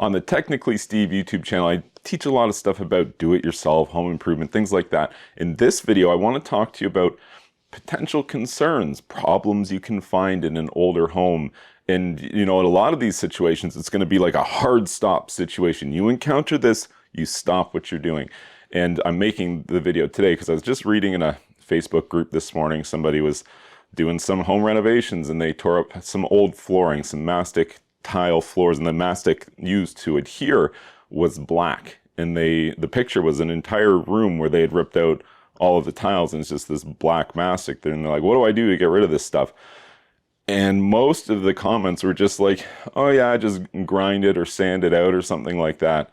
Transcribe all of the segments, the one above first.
On the Technically Steve YouTube channel, I teach a lot of stuff about do-it-yourself, home improvement, things like that. In this video, I want to talk to you about potential concerns, problems you can find in an older home. And, you know, in a lot of these situations, it's going to be like a hard stop situation. You encounter this, you stop what you're doing. And I'm making the video today because I was just reading in a Facebook group this morning, somebody was doing some home renovations and they tore up some old flooring, some mastic tile floors, and the mastic used to adhere was black. And the picture was an entire room where they had ripped out all of the tiles and it's just this black mastic. And they're like, what do I do to get rid of this stuff? And most of the comments were just like, oh yeah, just grind it or sand it out or something like that.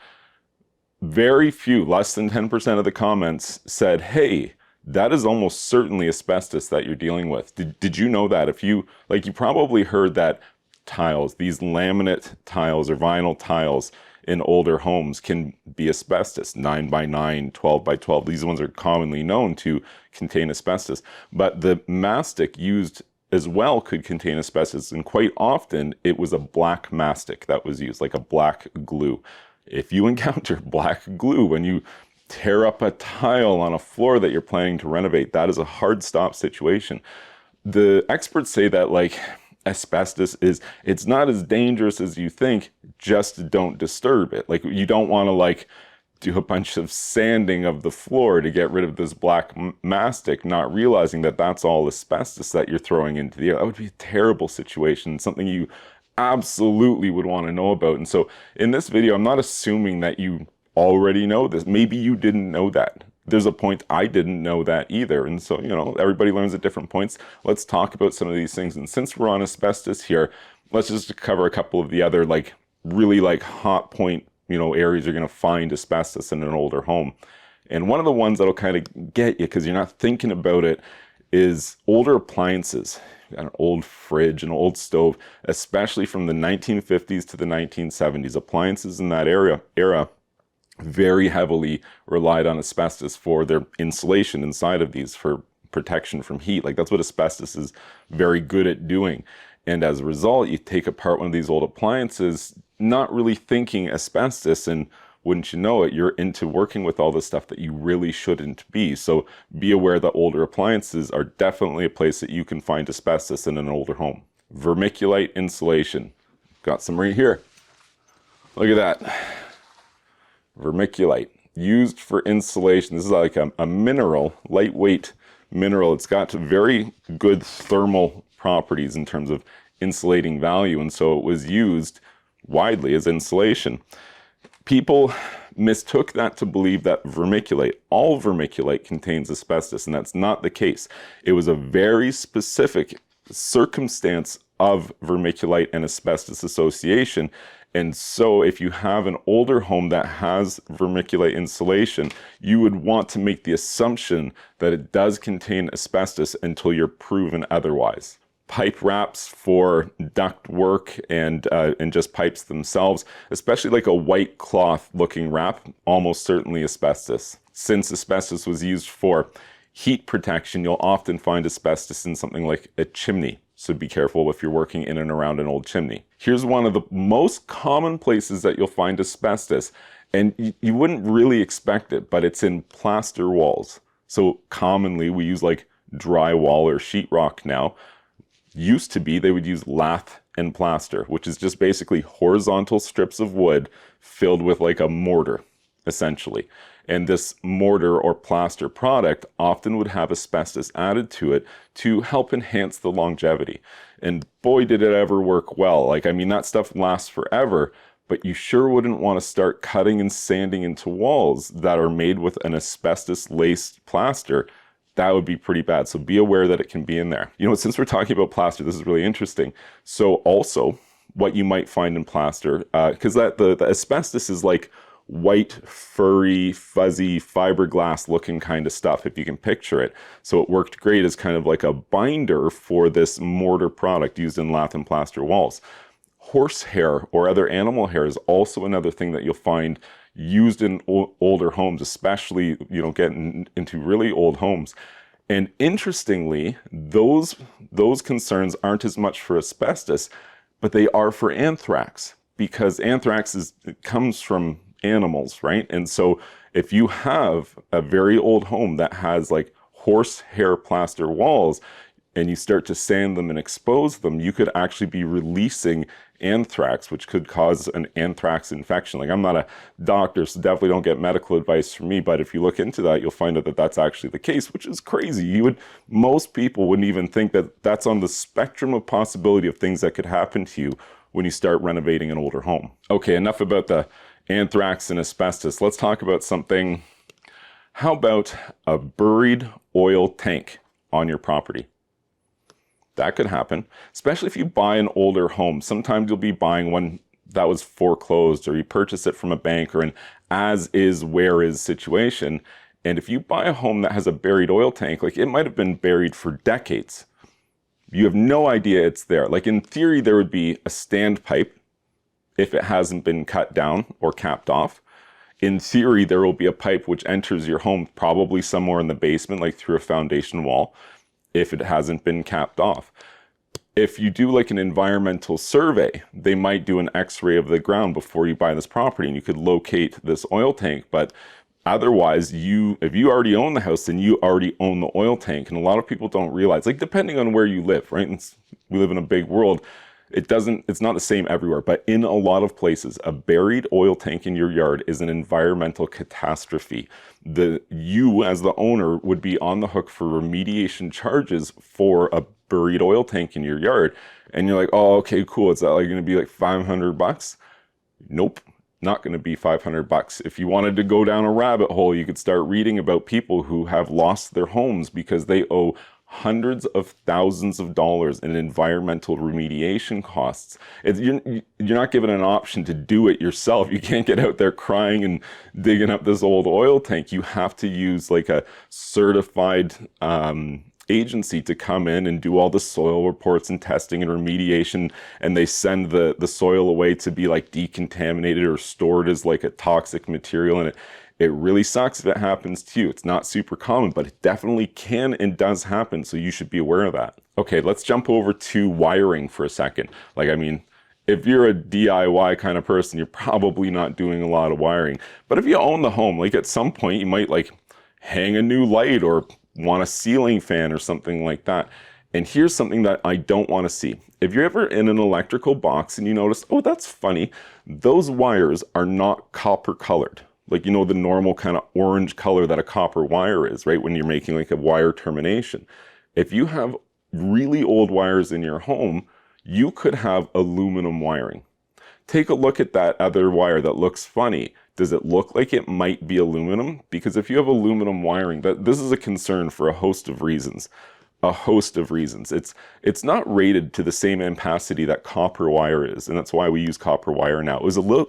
Very few, less than 10% of the comments said, hey, that is almost certainly asbestos that you're dealing with. Did you know that? If you, like, you probably heard that tiles, these laminate tiles or vinyl tiles in older homes can be asbestos, 9 by 9, 12 by 12. These ones are commonly known to contain asbestos. But the mastic used as well could contain asbestos, and quite often it was a black mastic that was used, like a black glue. If you encounter black glue when you tear up a tile on a floor that you're planning to renovate, that is a hard stop situation. The experts say that, like, asbestos it's not as dangerous as you think, just don't disturb it. Like, you don't want to like do a bunch of sanding of the floor to get rid of this black mastic, not realizing that that's all asbestos that you're throwing into the air. That would be a terrible situation, something you absolutely would want to know about. And so in this video, I'm not assuming that you already know this. Maybe you didn't know that. There's a point I didn't know that either. And so, you know, everybody learns at different points. Let's talk about some of these things. And since we're on asbestos here, let's just cover a couple of the other, like, really like hot point, you know, areas you're going to find asbestos in an older home. And one of the ones that'll kind of get you because you're not thinking about it is older appliances. An old fridge, an old stove, especially from the 1950s to the 1970s. Appliances in that era very heavily relied on asbestos for their insulation inside of these, for protection from heat. Like, that's what asbestos is very good at doing. And as a result, you take apart one of these old appliances, not really thinking asbestos, and wouldn't you know it, you're into working with all the stuff that you really shouldn't be. So be aware that older appliances are definitely a place that you can find asbestos in an older home. Vermiculite insulation. Got some right here. Look at that. Vermiculite, used for insulation. This is like a mineral, lightweight mineral. It's got very good thermal properties in terms of insulating value, and so it was used widely as insulation. People mistook that to believe that vermiculite, all vermiculite, contains asbestos, and that's not the case. It was a very specific circumstance of vermiculite and asbestos association. And so if you have an older home that has vermiculite insulation, you would want to make the assumption that it does contain asbestos until you're proven otherwise. Pipe wraps for duct work and just pipes themselves, especially like a white cloth looking wrap, almost certainly asbestos. Since asbestos was used for heat protection, you'll often find asbestos in something like a chimney. So be careful if you're working in and around an old chimney. Here's one of the most common places that you'll find asbestos, and you wouldn't really expect it, but it's in plaster walls. So commonly we use like drywall or sheetrock now. Used to be they would use lathe and plaster, which is just basically horizontal strips of wood filled with like a mortar, essentially. And this mortar or plaster product often would have asbestos added to it to help enhance the longevity. And boy, did it ever work well. Like, I mean, that stuff lasts forever, but you sure wouldn't want to start cutting and sanding into walls that are made with an asbestos-laced plaster. That would be pretty bad. So be aware that it can be in there. You know, since we're talking about plaster, this is really interesting. So also what you might find in plaster, because the asbestos is like white, furry, fuzzy, fiberglass looking kind of stuff, if you can picture it. So it worked great as kind of like a binder for this mortar product used in lath and plaster walls. Horsehair or other animal hair is also another thing that you'll find used in older homes, especially, you know, getting into really old homes. And interestingly, those concerns aren't as much for asbestos, but they are for anthrax. because anthrax it comes from animals, right? And so if you have a very old home that has like horsehair plaster walls and you start to sand them and expose them, you could actually be releasing anthrax, which could cause an anthrax infection. Like, I'm not a doctor, so definitely don't get medical advice from me, but if you look into that, you'll find out that that's actually the case, which is crazy. Most people wouldn't even think that that's on the spectrum of possibility of things that could happen to you when you start renovating an older home. Okay, enough about the anthrax and asbestos. Let's talk about something. How about a buried oil tank on your property? That could happen, especially if you buy an older home. Sometimes you'll be buying one that was foreclosed, or you purchase it from a bank, or an as is, where is situation. And if you buy a home that has a buried oil tank, like, it might have been buried for decades. You have no idea it's there. Like, in theory, there would be a standpipe if it hasn't been cut down or capped off. In theory, there will be a pipe which enters your home probably somewhere in the basement, like through a foundation wall, if it hasn't been capped off. If you do like an environmental survey, they might do an x-ray of the ground before you buy this property, and you could locate this oil tank. But otherwise, if you already own the house, then you already own the oil tank. And a lot of people don't realize, like, depending on where you live, right? We live in a big world. It's not the same everywhere, but in a lot of places, a buried oil tank in your yard is an environmental catastrophe. You as the owner would be on the hook for remediation charges for a buried oil tank in your yard. And you're like, oh, okay, cool. Is that like going to be like $500? Nope, not going to be $500. If you wanted to go down a rabbit hole, you could start reading about people who have lost their homes because they owe hundreds of thousands of dollars in environmental remediation costs. You're not given an option to do it yourself. You can't get out there crying and digging up this old oil tank. You have to use like a certified agency to come in and do all the soil reports and testing and remediation, and they send the soil away to be like decontaminated or stored as like a toxic material, and it really sucks if it happens to you. It's not super common, but it definitely can and does happen, so you should be aware of that. Okay, let's jump over to wiring for a second. Like, I mean, if you're a DIY kind of person, you're probably not doing a lot of wiring. But if you own the home, like, at some point you might like hang a new light or want a ceiling fan or something like that. And here's something that I don't want to see. If you're ever in an electrical box and you notice, oh, that's funny, those wires are not copper colored. Like, you know, the normal kind of orange color that a copper wire is, right? When you're making like a wire termination. If you have really old wires in your home, you could have aluminum wiring. Take a look at that other wire that looks funny. Does it look like it might be aluminum? Because if you have aluminum wiring, this is a concern for a host of reasons. It's not rated to the same ampacity that copper wire is, and that's why we use copper wire now. It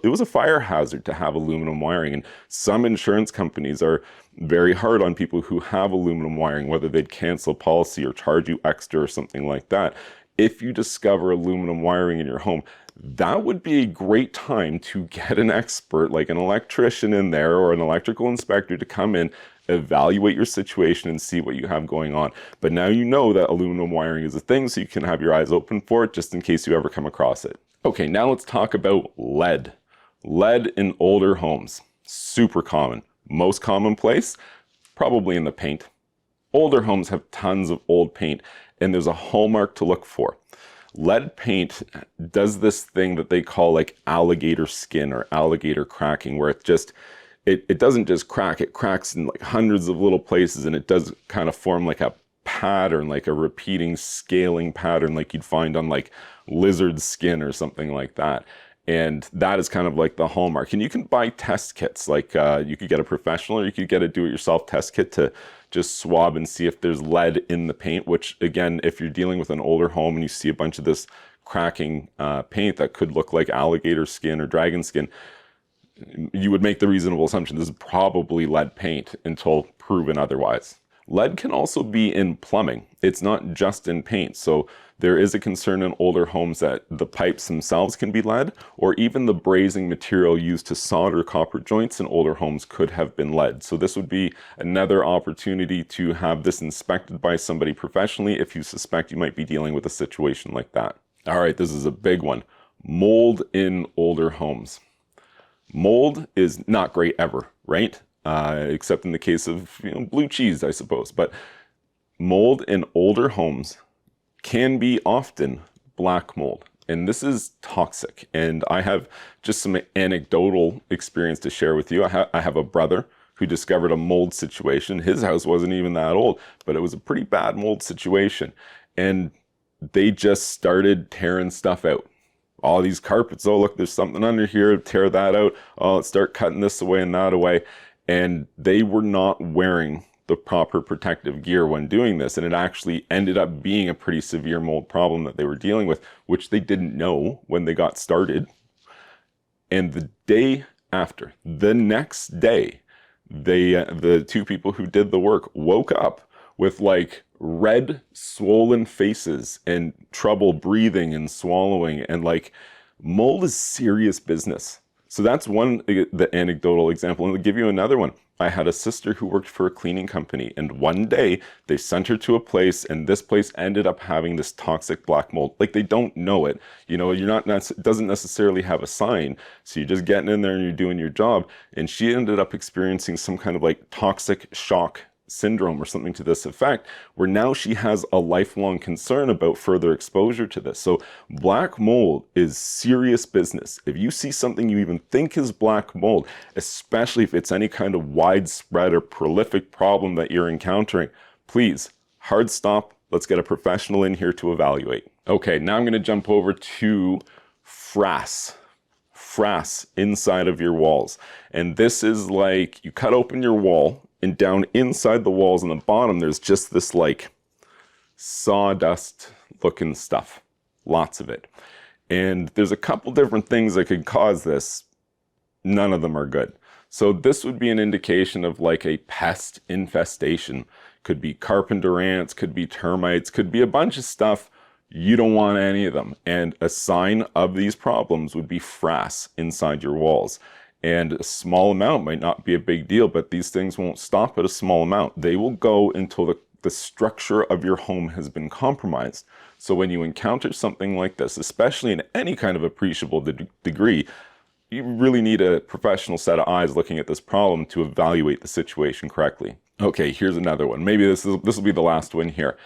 was a fire hazard to have aluminum wiring, and some insurance companies are very hard on people who have aluminum wiring, whether they'd cancel policy or charge you extra or something like that. If you discover aluminum wiring in your home, that would be a great time to get an expert, like an electrician in there or an electrical inspector, to come in, evaluate your situation and see what you have going on. But now you know that aluminum wiring is a thing, so you can have your eyes open for it just in case you ever come across it. Okay, now let's talk about lead. Lead in older homes, super common. Most commonplace, probably in the paint. Older homes have tons of old paint, and there's a hallmark to look for. Lead paint does this thing that they call like alligator skin or alligator cracking, where it doesn't just crack, it cracks in like hundreds of little places, and it does kind of form like a pattern, like a repeating scaling pattern like you'd find on like lizard skin or something like that. And that is kind of like the hallmark. And you can buy test kits, like you could get a professional or you could get a do-it-yourself test kit to just swab and see if there's lead in the paint, which again, if you're dealing with an older home and you see a bunch of this cracking paint that could look like alligator skin or dragon skin, you would make the reasonable assumption this is probably lead paint until proven otherwise. Lead can also be in plumbing. It's not just in paint. So there is a concern in older homes that the pipes themselves can be lead, or even the brazing material used to solder copper joints in older homes could have been lead. So this would be another opportunity to have this inspected by somebody professionally if you suspect you might be dealing with a situation like that. All right, this is a big one. Mold in older homes. Mold is not great ever, right? Except in the case of blue cheese, I suppose. But mold in older homes can be often black mold. And this is toxic. And I have just some anecdotal experience to share with you. I have a brother who discovered a mold situation. His house wasn't even that old, but it was a pretty bad mold situation. And they just started tearing stuff out. All these carpets, oh, look, there's something under here, tear that out. Oh, let's start cutting this away and that away. And they were not wearing the proper protective gear when doing this. And it actually ended up being a pretty severe mold problem that they were dealing with, which they didn't know when they got started. And the day after, the next day, the two people who did the work woke up with like red swollen faces and trouble breathing and swallowing, and like mold is serious business. So that's the anecdotal example. And I'll give you another one. I had a sister who worked for a cleaning company, and one day they sent her to a place, and this place ended up having this toxic black mold. Like, they don't know it. It doesn't necessarily have a sign. So you're just getting in there and you're doing your job. And she ended up experiencing some kind of like toxic shock syndrome or something to this effect, where now she has a lifelong concern about further exposure to this. So black mold is serious business. If you see something you even think is black mold, especially if it's any kind of widespread or prolific problem that you're encountering, please, hard stop. Let's get a professional in here to evaluate. Okay, now I'm going to jump over to Frass. Frass inside of your walls. And this is like, you cut open your wall, and down inside the walls on the bottom, there's just this like sawdust looking stuff, lots of it. And there's a couple different things that could cause this. None of them are good. So this would be an indication of like a pest infestation. Could be carpenter ants, could be termites, could be a bunch of stuff. You don't want any of them. And a sign of these problems would be frass inside your walls. And a small amount might not be a big deal, but these things won't stop at a small amount. They will go until the structure of your home has been compromised. So when you encounter something like this, especially in any kind of appreciable degree, you really need a professional set of eyes looking at this problem to evaluate the situation correctly. Okay, here's another one. Maybe this will be the last one here.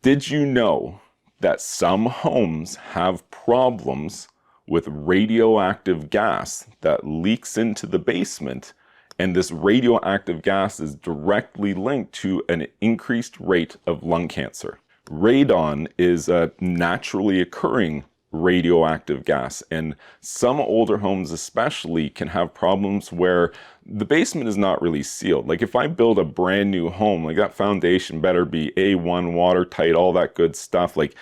Did you know that some homes have problems with radioactive gas that leaks into the basement, and this radioactive gas is directly linked to an increased rate of lung cancer? Radon is a naturally occurring radioactive gas, and some older homes especially can have problems where the basement is not really sealed. Like if I build a brand new home, like that foundation better be A1 watertight, all that good stuff, like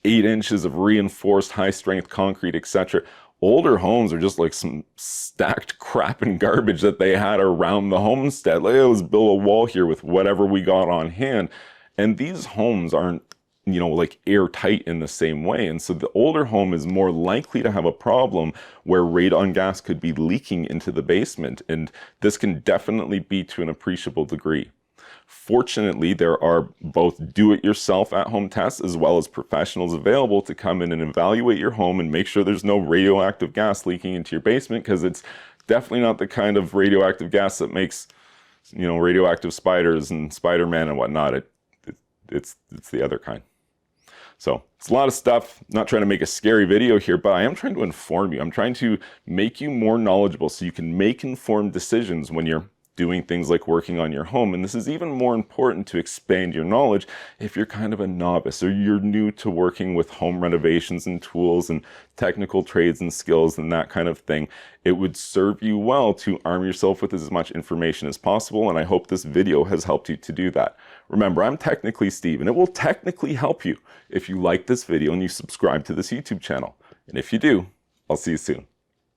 8 inches of reinforced high strength concrete, etc. Older homes are just like some stacked crap and garbage that they had around the homestead. Like, let's build a wall here with whatever we got on hand. And these homes aren't like airtight in the same way. And so the older home is more likely to have a problem where radon gas could be leaking into the basement. And this can definitely be to an appreciable degree. Fortunately, there are both do-it-yourself at-home tests as well as professionals available to come in and evaluate your home and make sure there's no radioactive gas leaking into your basement, because it's definitely not the kind of radioactive gas that makes, radioactive spiders and Spider-Man and whatnot. It's the other kind. So it's a lot of stuff. I'm not trying to make a scary video here, but I am trying to inform you. I'm trying to make you more knowledgeable so you can make informed decisions when you're doing things like working on your home. And this is even more important to expand your knowledge if you're kind of a novice or you're new to working with home renovations and tools and technical trades and skills and that kind of thing. It would serve you well to arm yourself with as much information as possible, and I hope this video has helped you to do that. Remember, I'm Technically Steve, and it will technically help you if you like this video and you subscribe to this YouTube channel. And if you do, I'll see you soon.